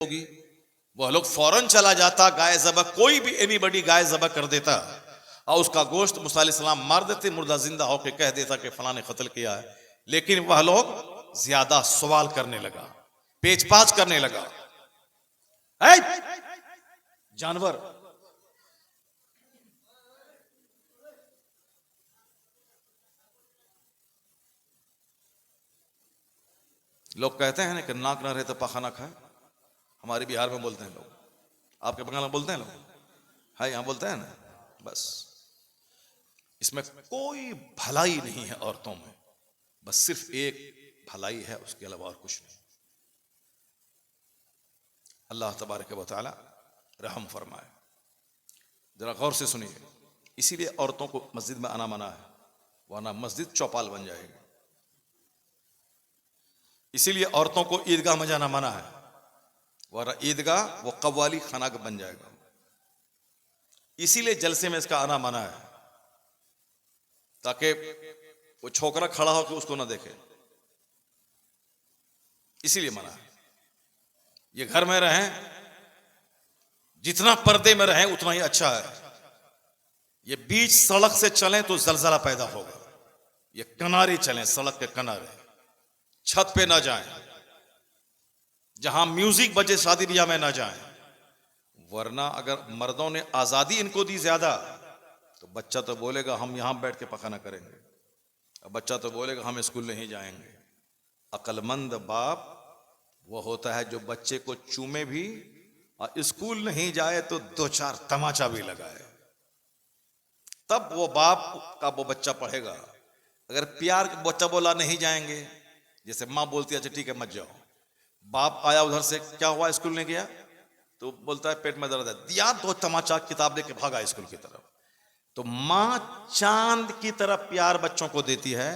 होगी, वह लोग फौरन चला जाता, गाय ज़बह, कोई भी एनी बड़ी गाय ज़बह कर देता और उसका गोश्त मूसा अलैहिस्सलाम मार देते, मुर्दा जिंदा होकर कह देता कि फलां ने कत्ल किया है। लेकिन वह लोग ज्यादा सवाल करने लगा, पेचपाच करने लगा। है जानवर, लोग कहते हैं ना कि नाक ना रहे तो पखाना खाए। हमारे बिहार में बोलते हैं लोग, आपके बंगाल में बोलते हैं लोग, है यहां बोलते हैं ना। बस इसमें कोई भलाई नहीं है औरतों में, बस सिर्फ एक भलाई है, उसके अलावा और कुछ नहीं। अल्लाह तबारक व तआला रहम फरमाए। जरा गौर से सुनिए, इसीलिए औरतों को मस्जिद में आना मना है, वरना मस्जिद चौपाल बन जाएगी। इसीलिए औरतों को ईदगाह में जाना मना है, वरना ईदगाह वो कव्वाली खाना बन जाएगा। इसीलिए जलसे में इसका आना मना है, ताकि वो छोकरा खड़ा होकर उसको ना देखे, इसीलिए मना है। ये घर में रहें, जितना पर्दे में रहें उतना ही अच्छा है। ये बीच सड़क से चलें तो जलजला पैदा होगा। ये किनारे चलें, सड़क के किनारे, छत पे ना जाएं, जहां म्यूजिक बजे शादी ब्याह में ना जाएं। वरना अगर मर्दों ने आजादी इनको दी ज्यादा तो बच्चा तो बोलेगा हम यहां बैठ के पखाना करेंगे, बच्चा तो बोलेगा हम स्कूल नहीं जाएंगे। अक्लमंद बाप वो होता है जो बच्चे को चूमे भी और स्कूल नहीं जाए तो दो चार तमाचा भी लगाए, तब वो बाप का वो बच्चा पढ़ेगा। अगर प्यार का बच्चा बोला नहीं जाएंगे, जैसे माँ बोलती है अच्छा ठीक है मत जाओ, बाप आया उधर से क्या हुआ स्कूल नहीं गया, तो बोलता है पेट में दर्द है, दिया दो तमाचा, किताब लेके भागा स्कूल की तरफ। तो माँ चांद की तरह प्यार बच्चों को देती है,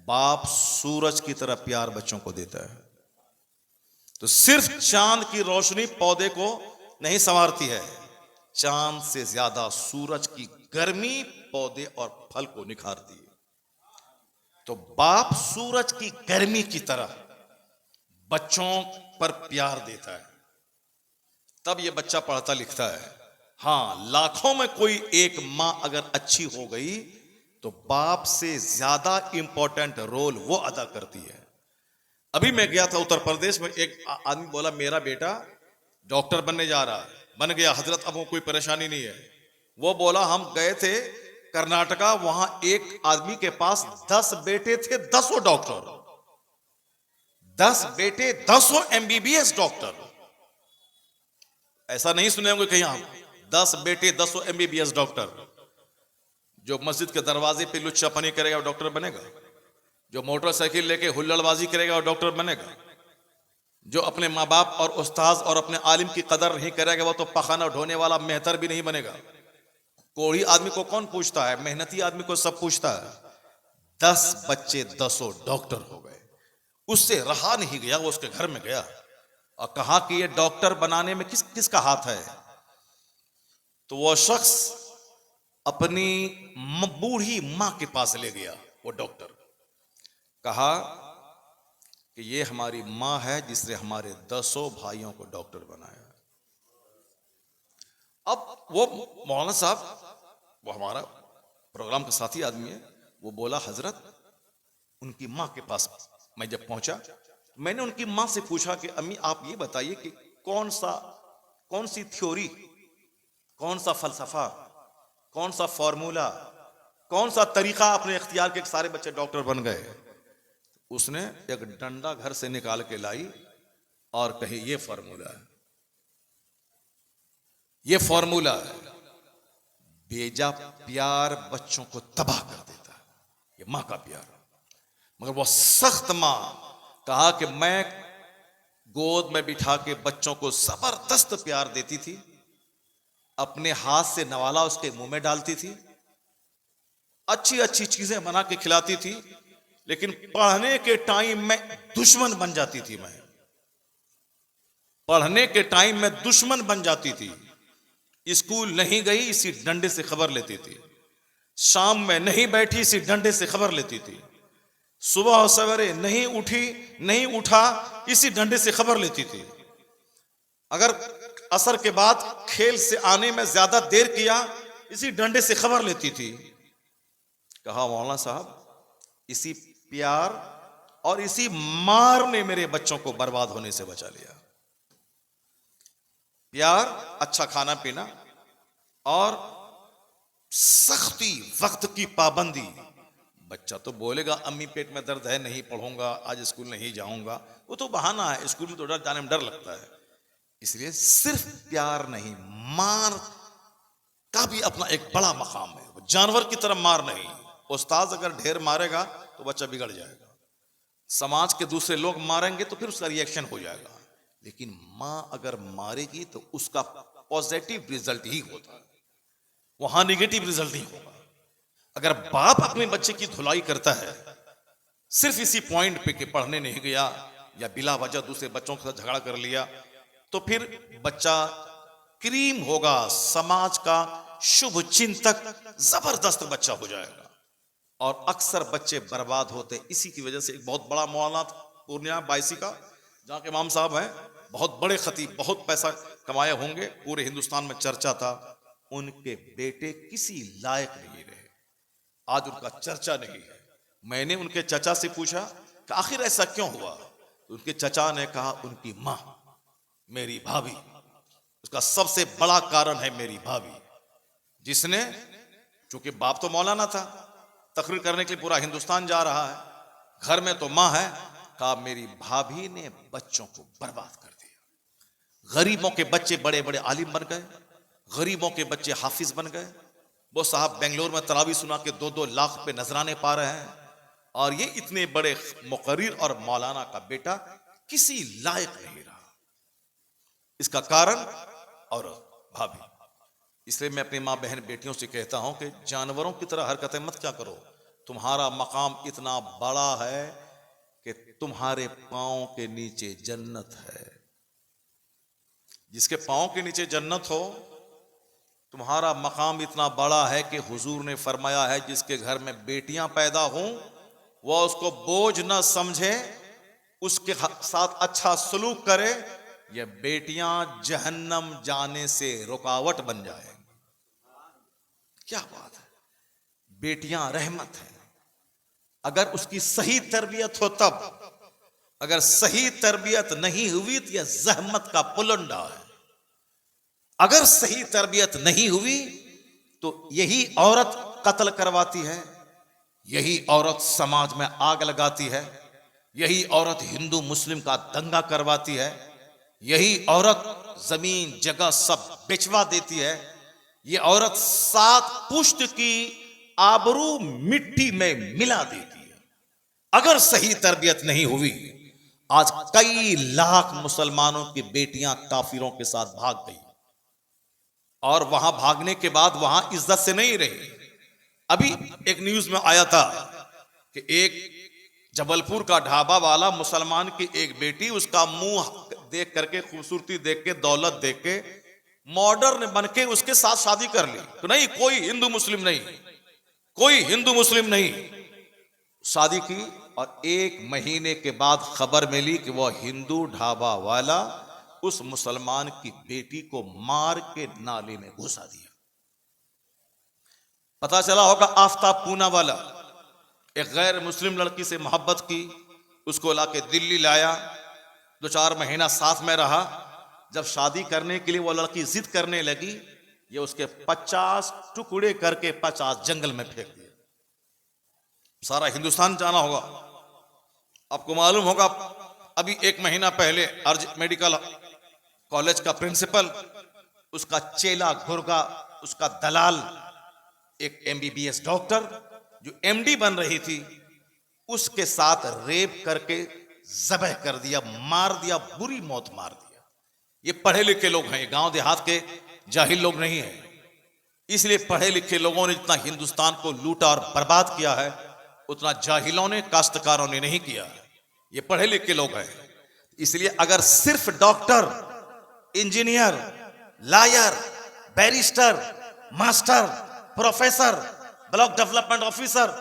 बाप सूरज की तरह प्यार बच्चों को देता है। तो सिर्फ चांद की रोशनी पौधे को नहीं संवारती है, चांद से ज्यादा सूरज की गर्मी पौधे और फल को निखारती है। तो बाप सूरज की गर्मी की तरह बच्चों पर प्यार देता है, तब ये बच्चा पढ़ता लिखता है। हां, लाखों में कोई एक मां अगर अच्छी हो गई तो बाप से ज्यादा इंपॉर्टेंट रोल वो अदा करती है। अभी मैं गया था उत्तर प्रदेश में, एक आदमी बोला मेरा बेटा डॉक्टर बनने जा रहा है, बन गया हजरत, अब वो कोई परेशानी नहीं है। वो बोला हम गए थे कर्नाटका, वहां एक आदमी के पास 10 बेटे थे, 10 डॉक्टर, 10 बेटे 10 MBBS डॉक्टर। ऐसा नहीं सुने होंगे कहीं आप, 10 बेटे 10 MBBS डॉक्टर। जो मस्जिद के दरवाजे पे लुच्चापनी करेगा वो डॉक्टर बनेगा, जो मोटरसाइकिल लेके हुल्लड़बाजी करेगा वो डॉक्टर बनेगा, जो अपने माँ बाप और उस्ताद और अपने आलिम की कदर नहीं करेगा वो तो पखाना ढोने वाला मेहतर भी नहीं बनेगा। कोढ़ी आदमी को कौन पूछता है, मेहनती आदमी को सब पूछता है। 10 बच्चे 10 डॉक्टर हो गए, उससे रहा नहीं गया, वो उसके घर में गया और कहा कि ये डॉक्टर बनाने में किसका हाथ है। तो वो शख्स अपनी बूढ़ी मां के पास ले गया, वो डॉक्टर, कहा कि ये हमारी मां है जिसने हमारे 10 भाइयों को डॉक्टर बनाया। अब वो मौलाना साहब, वो हमारा प्रोग्राम का साथी आदमी है, वो बोला हजरत, उनकी मां के पास मैं जब पहुंचा, मैंने उनकी मां से पूछा कि अम्मी आप ये बताइए कि कौन सी थ्योरी, कौन सा फलसफा, कौन सा फॉर्मूला, कौन सा तरीका अपने इख्तियार के सारे बच्चे डॉक्टर बन गए। उसने एक डंडा घर से निकाल के लाई और कही ये फॉर्मूला है, ये फॉर्मूला है। बेजा प्यार बच्चों को तबाह कर देता है, ये मां का प्यार। मगर वो सख्त मां, कहा कि मैं गोद में बिठा के बच्चों को जबरदस्त प्यार देती थी, अपने हाथ से नवाला उसके मुंह में डालती थी, अच्छी अच्छी चीजें बना के खिलाती थी, लेकिन पढ़ने के टाइम में दुश्मन बन जाती थी। मैं पढ़ने के टाइम में दुश्मन बन जाती थी। स्कूल नहीं गई इसी डंडे से खबर लेती थी, शाम में नहीं बैठी इसी डंडे से खबर लेती थी, सुबह सवेरे नहीं उठी नहीं उठा इसी डंडे से खबर लेती थी। अगर असर के बाद खेल से आने में ज्यादा देर किया, इसी डंडे से खबर लेती थी। कहा मौलाना साहब इसी प्यार और इसी मार ने मेरे बच्चों को बर्बाद होने से बचा लिया। प्यार, अच्छा खाना पीना और सख्ती, वक्त की पाबंदी। बच्चा तो बोलेगा अम्मी पेट में दर्द है, नहीं पढ़ूंगा, आज स्कूल नहीं जाऊंगा, वो तो बहाना है, स्कूल में तो डर जाने में डर लगता है। इसलिए सिर्फ प्यार नहीं, मार का भी अपना एक बड़ा मकाम है। जानवर की तरह मार नहीं। उस्ताद अगर ढेर मारेगा तो बच्चा बिगड़ जाएगा, समाज के दूसरे लोग मारेंगे तो फिर उसका रिएक्शन हो जाएगा। लेकिन मां अगर मारेगी तो उसका पॉजिटिव रिजल्ट ही होता है, वहां निगेटिव रिजल्ट नहीं होगा। अगर बाप अपने बच्चे की धुलाई करता है सिर्फ इसी पॉइंट पे कि पढ़ने नहीं गया या बिला वजह दूसरे बच्चों के साथ झगड़ा कर लिया, तो फिर बच्चा क्रीम होगा, समाज का शुभ चिंतक जबरदस्त बच्चा हो जाएगा। और अक्सर बच्चे बर्बाद होते इसी की वजह से। एक बहुत बड़ा मौलाना पूर्णिया बायसी का, जहाँ के इमाम साहब हैं, बहुत बड़े खतीब, बहुत पैसा कमाए होंगे, पूरे हिंदुस्तान में चर्चा था। उनके बेटे किसी लायक नहीं रहे, आज उनका चर्चा नहीं है। मैंने उनके चचा से पूछा कि आखिर ऐसा क्यों हुआ, तो उनके चचा ने कहा उनकी मां, मेरी भाभी, उसका सबसे बड़ा कारण है मेरी भाभी, जिसने, चूंकि बाप तो मौलाना था, तकरीर करने के लिए पूरा हिंदुस्तान जा रहा है, घर में तो मां है, कहा मेरी भाभी ने बच्चों को बर्बाद कर दिया। गरीबों के बच्चे बड़े बड़े आलिम बन गए, गरीबों के बच्चे हाफिज बन गए। वो साहब बेंगलोर में तरावी सुना के 2-2 लाख पे नजराने पा रहे हैं, और ये इतने बड़े मुकर्रिर और मौलाना का बेटा किसी लायक नहीं रहा। इसका कारण और भाभी। इसलिए मैं अपनी मां बहन बेटियों से कहता हूं कि जानवरों की तरह हरकतें मत क्या करो। तुम्हारा मकाम इतना बड़ा है कि तुम्हारे पांव के नीचे जन्नत है। जिसके पांव के नीचे जन्नत हो, तुम्हारा मकाम इतना बड़ा है कि हुजूर ने फरमाया है जिसके घर में बेटियां पैदा हों वह उसको बोझ न समझे, उसके साथ अच्छा सलूक करे, ये बेटियां जहन्नम जाने से रुकावट बन जाएंगी। क्या बात है, बेटियां रहमत है। अगर उसकी सही तरबियत हो तब, अगर सही तरबियत नहीं हुई तो यह जहमत का पुलंडा है। अगर सही तरबियत नहीं हुई तो यही औरत कत्ल करवाती है, यही औरत समाज में आग लगाती है, यही औरत हिंदू मुस्लिम का दंगा करवाती है, यही औरत जमीन जगह सब बेचवा देती है, ये औरत 7 पुश्त की आबरू मिट्टी में मिला देती है। अगर सही तरबियत नहीं हुई, आज कई लाख मुसलमानों की बेटियां काफिरों के साथ भाग गई, और वहां भागने के बाद वहां इज्जत से नहीं रही। अभी एक न्यूज में आया था कि एक जबलपुर का ढाबा वाला मुसलमान की एक बेटी, उसका मुंह देख करके, खूबसूरती देख के, दौलत देख के मॉडर्न बन के उसके साथ शादी कर ली। तो नहीं, कोई हिंदू मुस्लिम नहीं, कोई हिंदू मुस्लिम नहीं, शादी की। और 1 महीने के बाद खबर मिली कि वह हिंदू ढाबा वाला उस मुसलमान की बेटी को मार के नाले में घुसा दिया। पता चला होगा आफ्ताब पूना वाला, एक गैर मुस्लिम लड़की से मोहब्बत की, उसको लाके दिल्ली लाया, 2-4 महीना साथ में रहा। जब शादी करने के लिए वो लड़की जिद करने लगी, ये उसके 50 टुकड़े करके 50 जंगल में फेंक दिए। सारा हिंदुस्तान जाना होगा। आपको मालूम होगा, अभी 1 महीना पहले अर्ज मेडिकल कॉलेज का प्रिंसिपल, उसका चेला घुरगा, उसका दलाल, एक MBBS डॉक्टर जो MD बन रही थी, उसके साथ रेप करके ज़बह कर दिया, मार दिया, बुरी मौत मार दिया। ये पढ़े लिखे लोग हैं, गांव देहात के जाहिल लोग नहीं हैं। इसलिए पढ़े लिखे लोगों ने जितना हिंदुस्तान को लूटा और बर्बाद किया है, उतना जाहिलों ने, काश्तकारों ने नहीं किया। ये पढ़े लिखे लोग हैं। इसलिए अगर सिर्फ doctor, engineer, lawyer, barrister, master, professor, block development officer,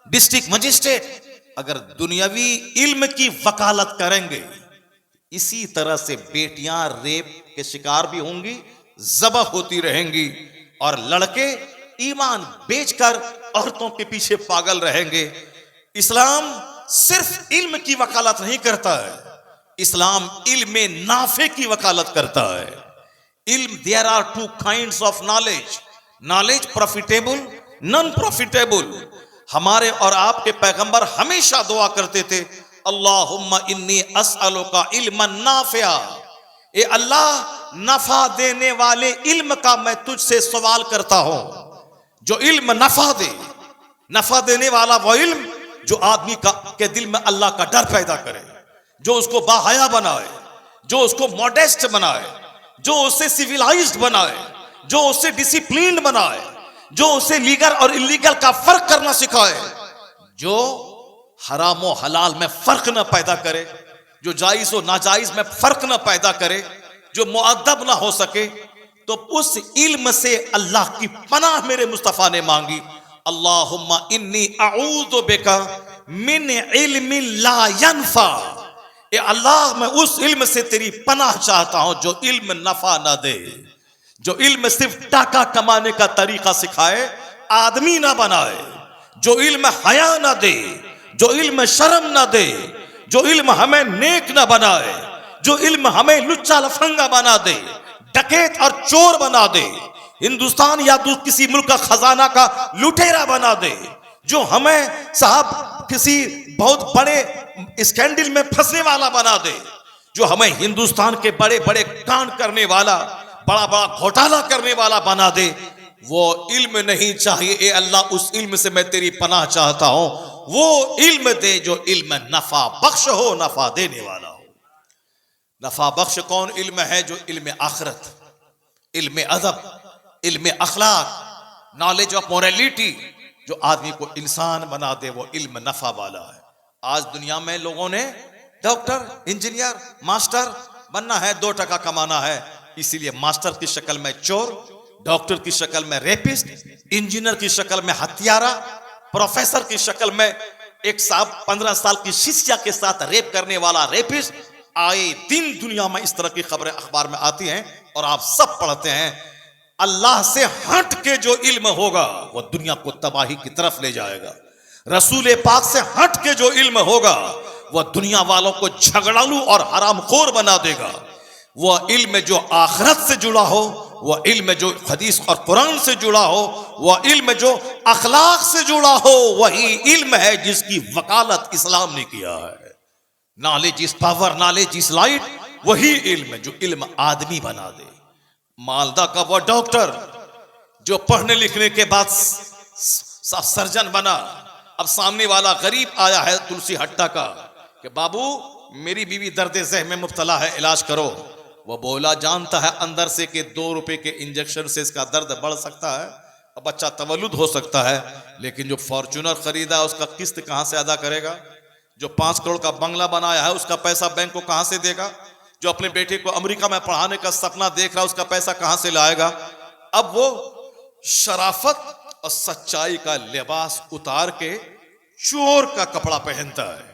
district magistrate अगर दुनियावी इल्म की वकालत करेंगे, इसी तरह से बेटियां रेप के शिकार भी होंगी, ज़बह होती रहेंगी, और लड़के ईमान बेचकर औरतों के पीछे पागल रहेंगे। इस्लाम सिर्फ इल्म की वकालत नहीं करता है, इस्लाम इल्म नाफे की वकालत करता है। इल्म, there are two kinds of knowledge, knowledge profitable, non profitable. हमारे और आपके पैगंबर हमेशा दुआ करते थे, अल्लाहुम्मा इन्नी अस्अलुका इल्मन नाफिया, ए अल्लाह नफा देने वाले इल्म का मैं तुझसे सवाल करता हूं, जो इल्म नफा दे। नफा देने वाला वो इल्म जो आदमी के दिल में अल्लाह का डर पैदा करे, जो उसको बाहया बनाए, जो उसको मॉडेस्ट बनाए, जो उसे सिविलाइज्ड बनाए, जो उसे डिसिप्लिन्ड बनाए, जो उसे लीगल और इलीगल का फर्क करना सिखाए, जो हराम और हलाल में फर्क न पैदा करे, जो जायज और नाजायज में फर्क न पैदा करे, जो मुअद्दब ना हो सके। तो उस इल्म से अल्लाह की पनाह मेरे मुस्तफा ने मांगी, अल्लाहुम्मा इन्नी अऊज़ु बिका मिन इल्मिन ला यनफा, ए अल्लाह मैं उस इल्म से तेरी पनाह चाहता हूं जो इल्म नफा ना दे, जो इल्म सिर्फ टाका कमाने का तरीका सिखाए, आदमी ना बनाए, जो इल्म हया ना दे, जो इल्म शर्म ना दे, जो इल्म हमें नेक ना बनाए, जो इल्म हमें लुच्चा लफंगा बना दे, डकैत और चोर बना दे, हिंदुस्तान या किसी मुल्क का खजाना का लुटेरा बना दे, जो हमें साहब किसी बहुत बड़े स्कैंडल में फंसने वाला बना दे, जो हमें हिंदुस्तान के बड़े बड़े कांड करने वाला, बड़ा बड़ा घोटाला करने वाला बना दे, वो इल्म नहीं चाहिए। ए अल्लाह उस इल्म से मैं तेरी पनाह चाहता हूं, वो इल्म दे जो इल्म नफा बख्श हो, नफा देने वाला हो। नफा बख्श कौन इल्म है? जो इल्म आखिरत, इल्म अदब, इल्म अखलाक, नॉलेज ऑफ मोरालिटी, जो आदमी को इंसान बना दे, वो इल्म नफा वाला है। आज दुनिया में लोगों ने डॉक्टर, इंजीनियर, मास्टर बनना है, 2 टका कमाना है, इसीलिए मास्टर की शक्ल में चोर, डॉक्टर की शक्ल में रेपिस्ट, इंजीनियर की शक्ल में हत्यारा, प्रोफेसर की शक्ल में एक साहब 15 साल की शिष्या के साथ रेप करने वाला रेपिस्ट। आए दिन दुनिया में इस तरह की खबरें अखबार में आती हैं और आप सब पढ़ते हैं। अल्लाह से हट के जो इल्म होगा वो दुनिया को तबाही की तरफ ले जाएगा। रसूल पाक से हट के जो इल्म होगा वह दुनिया वालों को झगड़ालू और हरामखोर बना देगा। वह इल्म जो आखिरत से जुड़ा हो, वह इल्म जो हदीस और कुरान से जुड़ा हो, वह इल्म जो अखलाक से जुड़ा हो, वही इल्म है जिसकी वकालत इस्लाम ने किया है। Knowledge is power, knowledge is light, वही इल्म जो इल्म आदमी बना दे। मालदा का वह डॉक्टर जो पढ़ने लिखने के बाद सर्जन बना, अब सामने वाला गरीब आया है तुलसी हट्टा का कि बाबू मेरी बीवी दर्द ज़हन में मुब्तला है, इलाज करो। वह बोला जानता है अंदर से कि 2 रुपए के इंजेक्शन से इसका दर्द बढ़ सकता है, अब बच्चा तवल्लुद हो सकता है, लेकिन जो फॉर्च्यूनर खरीदा है उसका किस्त कहां से अदा करेगा? जो 5 करोड़ का बंगला बनाया है उसका पैसा बैंक को कहां से देगा? जो अपने बेटे को अमेरिका में पढ़ाने का सपना देख रहा है उसका पैसा कहां से लाएगा? अब वो शराफत और सच्चाई का लिबास उतार के चोर का कपड़ा पहनता है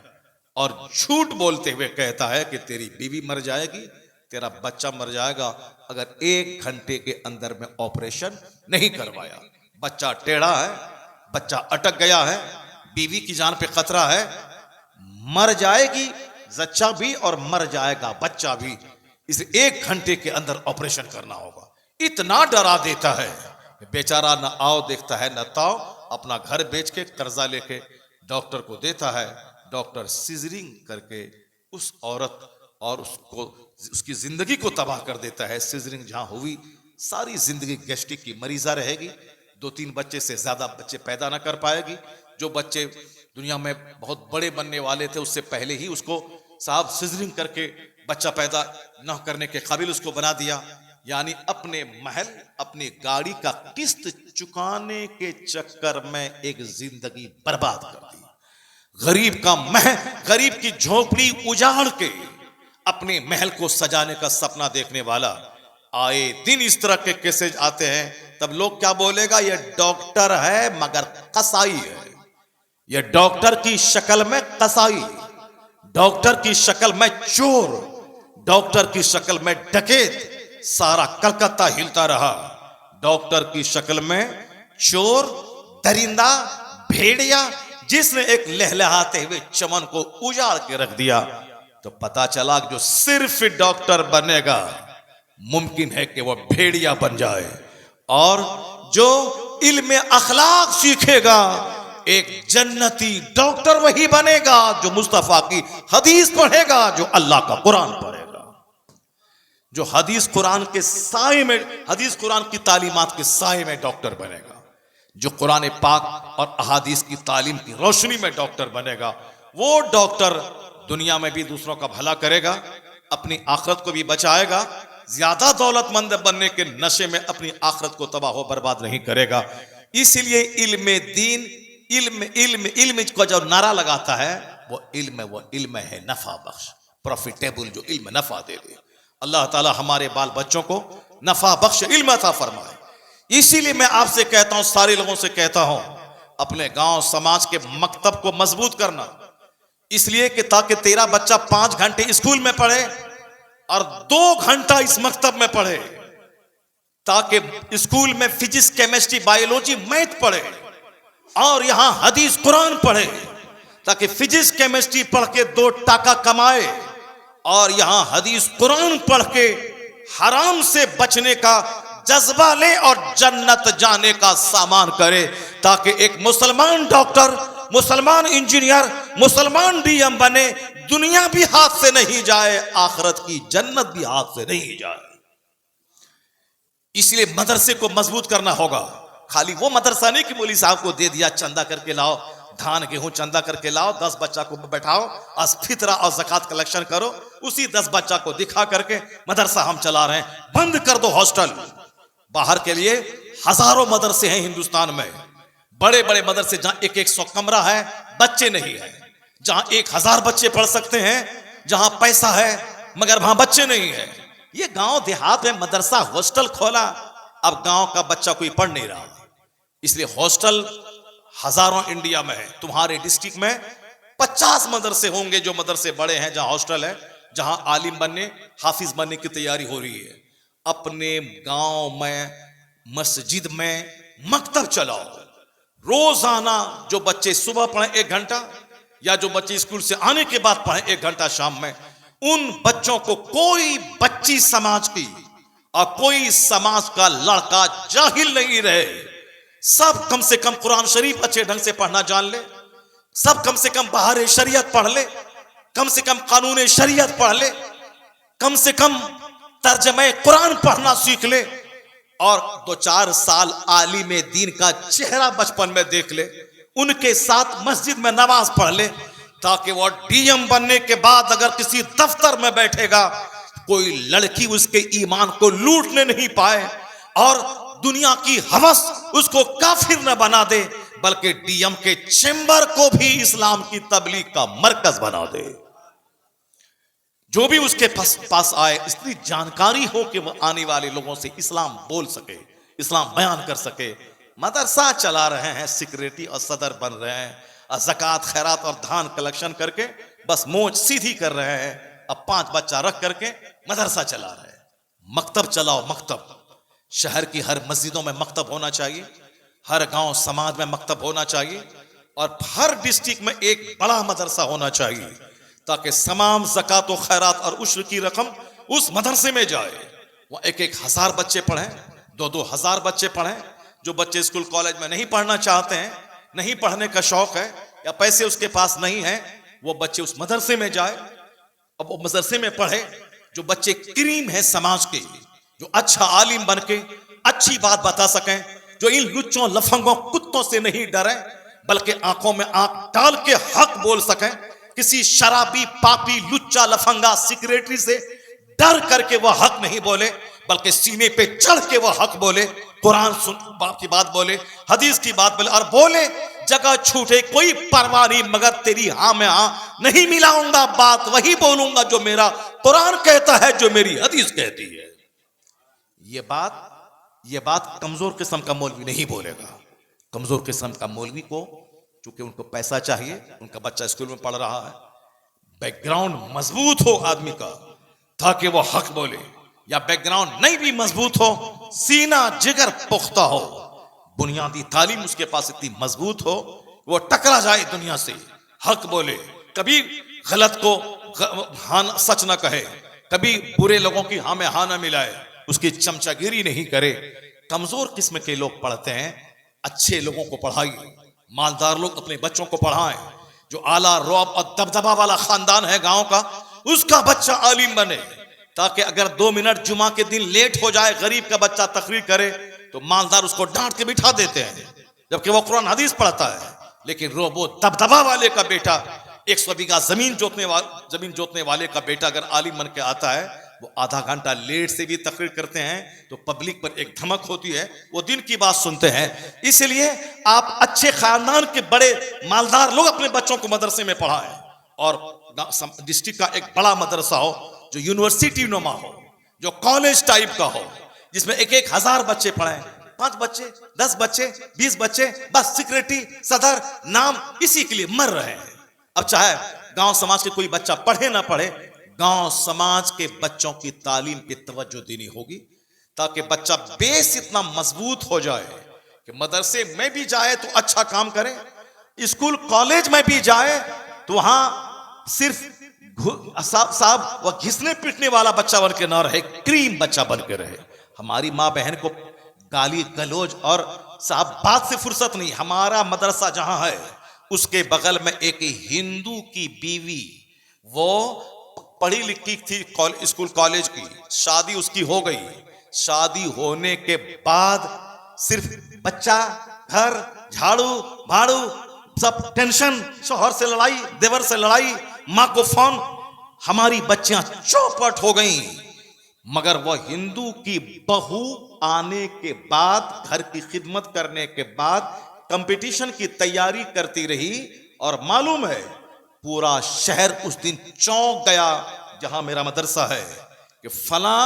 और झूठ बोलते हुए कहता है कि तेरी बीवी मर जाएगी, तेरा बच्चा मर जाएगा अगर 1 घंटे के अंदर में ऑपरेशन नहीं करवाया। बच्चा टेढ़ा है, बच्चा अटक गया है, बीवी की जान पे खतरा है, मर जाएगी जच्चा भी और मर जाएगा बच्चा भी, इसे 1 घंटे के अंदर ऑपरेशन करना होगा। इतना डरा देता है, बेचारा न आओ देखता है न ताओ, अपना घर बेच के कर्जा लेके डॉक्टर को देता है। डॉक्टर सीजरिंग करके उस औरत और उसको उसकी जिंदगी को तबाह कर देता है। सीजरिंग जहां हुई सारी जिंदगी गैस्ट्रिक की मरीजा रहेगी, 2-3 बच्चे से ज्यादा बच्चे पैदा ना कर पाएगी। जो बच्चे दुनिया में बहुत बड़े बनने वाले थे उससे पहले ही उसको साहब सीजरिंग करके बच्चा पैदा न करने के काबिल उसको बना दिया। यानी अपने महल, अपनी गाड़ी का किस्त चुकाने के चक्कर में एक जिंदगी बर्बाद कर दी। गरीब की झोपड़ी उजाड़ के अपने महल को सजाने का सपना देखने वाला। आए दिन इस तरह के केसेज आते हैं, तब लोग क्या बोलेगा? ये डॉक्टर है मगर कसाई है, ये डॉक्टर की शक्ल में कसाई, डॉक्टर की शक्ल में चोर, डॉक्टर की शक्ल में डकैत, सारा कलकत्ता हिलता रहा। डॉक्टर की शक्ल में चोर, दरिंदा, भेड़िया, जिसने एक लहलहाते हुए चमन को उजाड़ के रख दिया। तो पता चला जो सिर्फ डॉक्टर बनेगा, मुमकिन है कि वह भेड़िया बन जाए। और जो इल्म अखलाक सीखेगा, एक जन्नती डॉक्टर वही बनेगा जो मुस्तफा की हदीस पढ़ेगा, जो अल्लाह का कुरान पढ़ेगा, जो हदीस कुरान के साए में, हदीस कुरान की तालीमात के साए में डॉक्टर बनेगा, जो कुरान पाक और अहादीस की तालीम की रोशनी में डॉक्टर बनेगा। वो डॉक्टर दुनिया में भी दूसरों का भला करेगा, अपनी आखिरत को भी बचाएगा, ज्यादा दौलतमंद बनने के नशे में अपनी आखिरत को तबाह हो बर्बाद नहीं करेगा। इसलिए इल्म दीन, इल्म इल्म इल्म को जो नारा लगाता है, वो इल्म है नफा बख्श, प्रॉफिटेबल, जो इल्म नफा दे दे। अल्लाह ताला हमारे बाल बच्चों को नफा बख्श इल्म अता फरमाए। इसीलिए मैं आपसे कहता हूं, सारे लोगों से कहता हूं, अपने गांव समाज के मकतब को मजबूत करना, इसलिए कि ताकि तेरा बच्चा 5 घंटे स्कूल में पढ़े और 2 घंटा इस मकतब में पढ़े, ताकि स्कूल में फिजिक्स, केमिस्ट्री, बायोलॉजी, मैथ पढ़े और यहां हदीस कुरान पढ़े, ताकि फिजिक्स केमिस्ट्री पढ़ के 2 टाका कमाए और यहां हदीस कुरान पढ़ के हराम से बचने का जज्बा ले और जन्नत जाने का सामान करे, ताकि एक मुसलमान डॉक्टर, मुसलमान इंजीनियर, मुसलमान डीएम बने, दुनिया भी हाथ से नहीं जाए, आखिरत की जन्नत भी हाथ से नहीं जाए। इसलिए मदरसे को मजबूत करना होगा। खाली वो मदरसा नहीं कि मौलवी साहब को दे दिया, चंदा करके लाओ, धान गेहूं चंदा करके लाओ, 10 बच्चा को बैठाओ, आज फितरा और ज़कात कलेक्शन करो, उसी 10 बच्चा को दिखा करके मदरसा हम चला रहे हैं। बंद कर दो हॉस्टल। बाहर के लिए हजारों मदरसे हैं हिंदुस्तान में, बड़े बड़े मदरसे जहां 100 कमरा है, बच्चे नहीं है, जहां 1000 बच्चे पढ़ सकते हैं, जहां पैसा है मगर वहां बच्चे नहीं है। ये गांव देहात में मदरसा हॉस्टल खोला, अब गांव का बच्चा कोई पढ़ नहीं रहा। इसलिए हॉस्टल हजारों इंडिया में है। तुम्हारे डिस्ट्रिक्ट में 50 मदरसे होंगे, जो मदरसे बड़े हैं, जहां हॉस्टल है, जहां आलिम बनने, हाफिज बनने की तैयारी हो रही है। अपने गांव में, मस्जिद में मकतब चलाओ। रोजाना जो बच्चे सुबह पढ़े 1 घंटा, या जो बच्चे स्कूल से आने के बाद पढ़े 1 घंटा शाम में, उन बच्चों को कोई बच्ची समाज की और कोई समाज का लड़का जाहिल नहीं रहे। सब कम से कम कुरान शरीफ अच्छे ढंग से पढ़ना जान ले, सब कम से कम बाहर शरीयत पढ़ ले, कम से कम कानून शरीयत पढ़ ले, कम से कम तर्जमे कुरान पढ़ना सीख ले, और 2-4 साल आलिम दीन का चेहरा बचपन में देख ले, उनके साथ मस्जिद में नमाज पढ़ ले, ताकि वो डीएम बनने के बाद अगर किसी दफ्तर में बैठेगा, कोई लड़की उसके ईमान को लूटने नहीं पाए और दुनिया की हवस उसको काफिर न बना दे, बल्कि डीएम के चेंबर को भी इस्लाम की तबलीग का मरकज बना दे। जो भी उसके पास आए, इसकी जानकारी हो कि वह आने वाले लोगों से इस्लाम बोल सके, इस्लाम बयान कर सके। मदरसा चला रहे हैं, सिक्योरिटी और सदर बन रहे हैं, और ज़कात, खैरात और धान कलेक्शन करके बस मोज सीधी कर रहे हैं। अब 5 बच्चा रख करके मदरसा चला रहे हैं। मकतब चलाओ, मकतब। शहर की हर मस्जिदों में मकतब होना चाहिए, हर गांव समाज में मकतब होना चाहिए, और हर डिस्ट्रिक्ट में एक बड़ा मदरसा होना चाहिए, ताकि तमाम ज़कात व खैरात और उश्र की रकम उस मदरसे में जाए। वह 1-1 हज़ार बच्चे पढ़ें, 2-2 हज़ार बच्चे पढ़ें। जो बच्चे स्कूल कॉलेज में नहीं पढ़ना चाहते हैं, नहीं पढ़ने का शौक है, या पैसे उसके पास नहीं है, वो बच्चे उस मदरसे में जाए। अब वो मदरसे में पढ़े जो बच्चे क्रीम है समाज के, जो अच्छा आलिम बन के अच्छी बात बता सकें, जो इन लुच्चों, लफंगों, कुत्तों से नहीं डरे, बल्कि आंखों में आंख डाल के हक बोल सकें। किसी शराबी, पापी, लुच्चा, लफंगा सेक्रेटरी से डर करके वह हक नहीं बोले, बल्कि सीने पे चढ़ के वह हक बोले, कुरान सुन बाप की बात बोले, हदीस की बात बोले, और बोले जगह छूटे कोई परवाह नहीं, मगर तेरी हाँ में हाँ नहीं मिलाऊंगा, बात वही बोलूंगा जो मेरा कुरान कहता है, जो मेरी हदीस कहती है। ये बात कमजोर किस्म का मौलवी नहीं बोलेगा। कमजोर किस्म का मौलवी को, चूंकि उनको पैसा चाहिए, उनका बच्चा स्कूल में पढ़ रहा है, बैकग्राउंड मजबूत हो आदमी का, ताकि वो हक बोले, या बैकग्राउंड नहीं भी मजबूत हो, सीना जिगर पुख्ता हो, बुनियादी तालीम उसके पास इतनी मजबूत हो, वो टकरा जाए दुनिया से, हक बोले, कभी गलत को हाँ सच ना कहे, कभी बुरे लोगों की हाँ में हाँ ना मिलाए, उसकी चमचागिरी नहीं करे। कमजोर किस्म के लोग पढ़ते हैं, अच्छे लोगों को पढ़ाइए, मालदार लोग अपने बच्चों को पढ़ाएं। जो आला रौब और दबदबा वाला खानदान है गांव का, उसका बच्चा आलिम बने, ताकि अगर 2 मिनट जुमा के दिन लेट हो जाए, गरीब का बच्चा तकरीर करे, तो मालदार उसको डांट के बिठा देते हैं, जबकि वो कुरान हदीस पढ़ता है। लेकिन वो दबदबा वाले का बेटा, 100 बीघा जमीन जोतने वाले का बेटा अगर आलिम बन के आता है, वो आधा घंटा लेट से भी तकरीर करते हैं तो पब्लिक पर एक धमक होती है, वो दिन की बात सुनते हैं। इसलिए आप अच्छे खानदान के बड़े मालदार लोग अपने बच्चों को मदरसे में पढ़ाएं, और डिस्ट्रिक्ट का एक बड़ा मदरसा हो जो यूनिवर्सिटी नुमा हो, जो कॉलेज टाइप का हो, जिसमें 1-1 हजार बच्चे पढ़ें, 5 बच्चे, 10 बच्चे, 20 बच्चे, बस सेक्रेटरी, सदर, नाम इसी के लिए मर रहे हैं। अब चाहे गांव समाज के कोई बच्चा पढ़े ना पढ़े, गांव समाज के बच्चों की तालीम पे तवज्जो देनी होगी, ताकि बच्चा बेस इतना मजबूत हो जाए कि मदरसे में भी जाए तो अच्छा काम करे, स्कूल कॉलेज में भी जाए तो वहां सिर्फ साहब वह घिसने पीटने वाला बच्चा बन के ना रहे, क्रीम बच्चा बन के रहे। हमारी माँ बहन को गाली गलौज और साहब बात से फुर्सत नहीं। हमारा मदरसा जहां है उसके बगल में एक हिंदू की बीवी, वो पढ़ी लिखी थी, स्कूल कॉलेज की, शादी उसकी हो गई। शादी होने के बाद सिर्फ बच्चा, घर, झाड़ू भाड़ू, सब टेंशन, शौहर से लड़ाई, देवर से लड़ाई, माँ को फोन। हमारी बच्चियां चौपट हो गई, मगर वह हिंदू की बहू आने के बाद, घर की खिदमत करने के बाद कंपटीशन की तैयारी करती रही, और मालूम है पूरा शहर उस दिन चौंक गया जहां मेरा मदरसा है कि फला